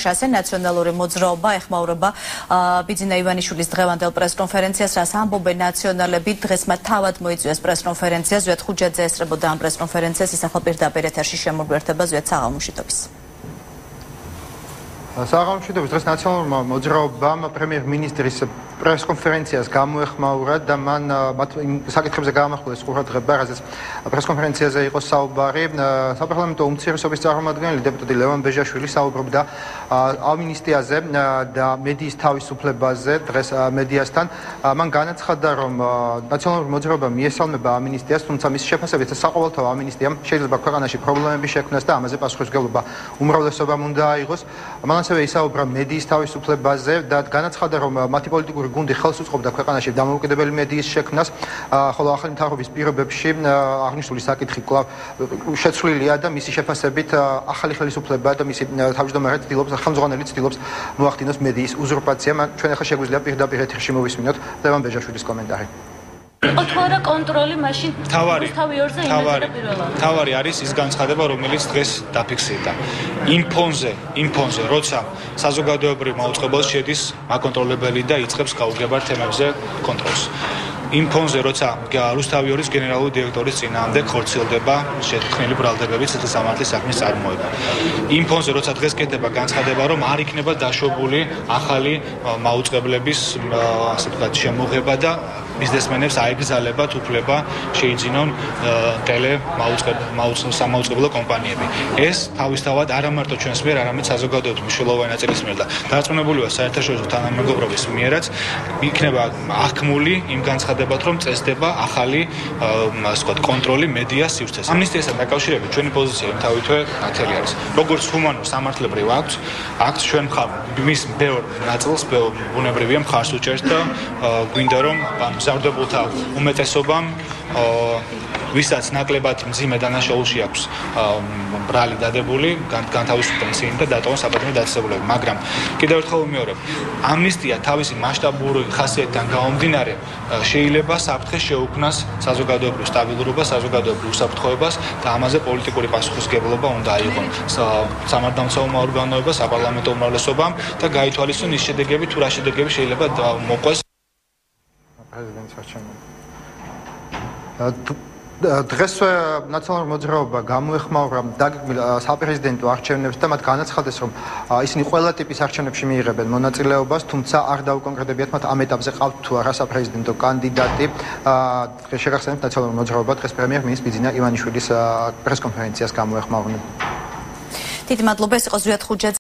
ასე ნაციონალური მოძრაობა ეხმაურება ბიძინა ივანიშვილის დღევანდელ პრესკონფერენციას, რაც ამბობენ ნაციონალები. დღეს მათ თავად მოიწვიეს პრესკონფერენცია. ზვიად ხუჯაძე ესწრებოდა ამ პრესკონფერენციას, ისახა პირდაპირ ეთერში შემოგვერთება ზვიად საღამოშიტობის. საღამოშიტობის დღეს ნაციონალურმა მოძრაობამ პრემიერ-მინისტრის პრესკონფერენციას გამოეხმაურა და მან მათ საკითხებზე გაამახვილეს ყურადღება, რაზეც პრესკონფერენციაზე იყო საუბარი. საპარლამენტო უმცირესობის წარმომადგენელი დეპუტატი ლევან ბეჟაშვილი საუბრობდა ამნისტიაზე და მედიის თავისუფლებაზე დღეს მედიასთან. მან განაცხადა, რომ ნაციონალური მოძრაობა მიესალმება ამნისტიას, თუმცა მის შეფასებით საყოველთაო ამნისტიამ შეიძლება ქვეყანაში პრობლემები შექმნას და ამაზე პასუხისმგებლობა უმრავლესობამ უნდა აიღოს. მან ასევე ისაუბრა მედიის თავისუფლებაზე და განაცხადა, რომ მათი პოლიტიკური გუნდი ხელს უწყობდა ქვეყანაში დამოუკიდებელი მედიის შექმნას, ხოლო ახალი მთავრობის პირობებში აღნიშნული საკითხი კვლავ შეცვლილია და მისი შეფასებით ახალი ხელისუფლება და მისი თავმჯდომარე ხელმძღვანელი ცდილობს მოახდინოს მედიის უზურპაცია. ჩვენ ახლა შეგვიძლია პირდაპირ ეთერში მოვისმინოთ ლევან ბეჟაშვილის კომენტარი. ოთვარა კონტროლი მაშინ თავიორზე იმედი და პირველად. თავარი არის ის განცხადება, რომელიც დღეს დაფიქსირდა. იმ ფონზე, როცა საზოგადოებრივ მაუწყებელს შედის აკონტროლებელი და იწყებს გაუგებარ თემებზე კონტროლს. იმ ფონზე, როცა რუსთავიორის გენერალური დირექტორის წინააღმდეგ ხორციელდება შეთქმული ბრალდებების სამართლის საქმის წარმოება. იმ ფონზე, როცა დღეს კეთდება განცხადება, რომ არ იქნება დაშვებული ახალი მაუწყებლების ასე ვთქვათ შემოღება და ბიზნესმენებს აეგზალებათ უფლება შეიძინონ სამაუწყებლო კომპანიები. ეს თავისთავად არა მარტო ჩვენს მიერ, არამედ საზოგადოების მნიშვნელოვანი ნაწილის მიერ და დარწმუნებულია საერთაშორისო თანამეგობრობის მიერაც იქნება აღქმული იმ განცხადებად, რომ წესდება ახალი ასე ვთქვათ კონტროლი მედიას სივრცეს. ამნისტიასთან დაკავშირებით ჩვენი პოზიცია იმთავითვე ნათელი არის. როგორც ჰუმანურ სამართლებრივ აქტს ჩვენ მის ბევრ ნაწილს ბუნებრივია მხარს უჭერს და გვინდა რომ მზარდებულთა უმეტესობამ ვისაც ნაკლებად მძიმე დანაშაულში აქვს ბრალი დადებული, განთავისუფლდნენ წინ და დატოვონ საპატიმრო დაწესებულება. მაგრამ კიდევ ერთხელ ვიმეორებ, ამნისტია თავისი მასშტაბური ხასიათიდან გამომდინარე შეიძლება საფრთხე შეუქმნას საზოგადოებრივ სტაბილურობას, საზოგადოებრივ უსაფრთხოებას და ამაზე პოლიტიკური პასუხისმგებლობა უნდა აიღონ სამართალდამცავმა ორგანოებამ, საპარლამენტო უმრავლესობამ და გაითვალისწინონ ის შედეგები, თუ რა შედეგები შეიძლება მოყვეს. დღეს ნაციონალური მოძრაობა გამოეხმაურა საპრეზიდენტო არჩევნებს და მათ განაცხადეს, რომ ისინი ყველა ტიპის არჩევნებში მიიღებენ მონაწილეობას, თუმცა არ დაუკონკრეტებიათ მათ ამ ეტაპზე ყავთ თუ არა საპრეზიდენტო კანდიდატი. დღეს შეგახსენებთ ნაციონალური მოძრაობა დღეს პრემიერ-მინისტრის ბიძინა ივანიშვილის პრესკონფერენციას გამოეხმაურა. დიდი მადლობა, ეს იყო ზვიად ხუჯაძე.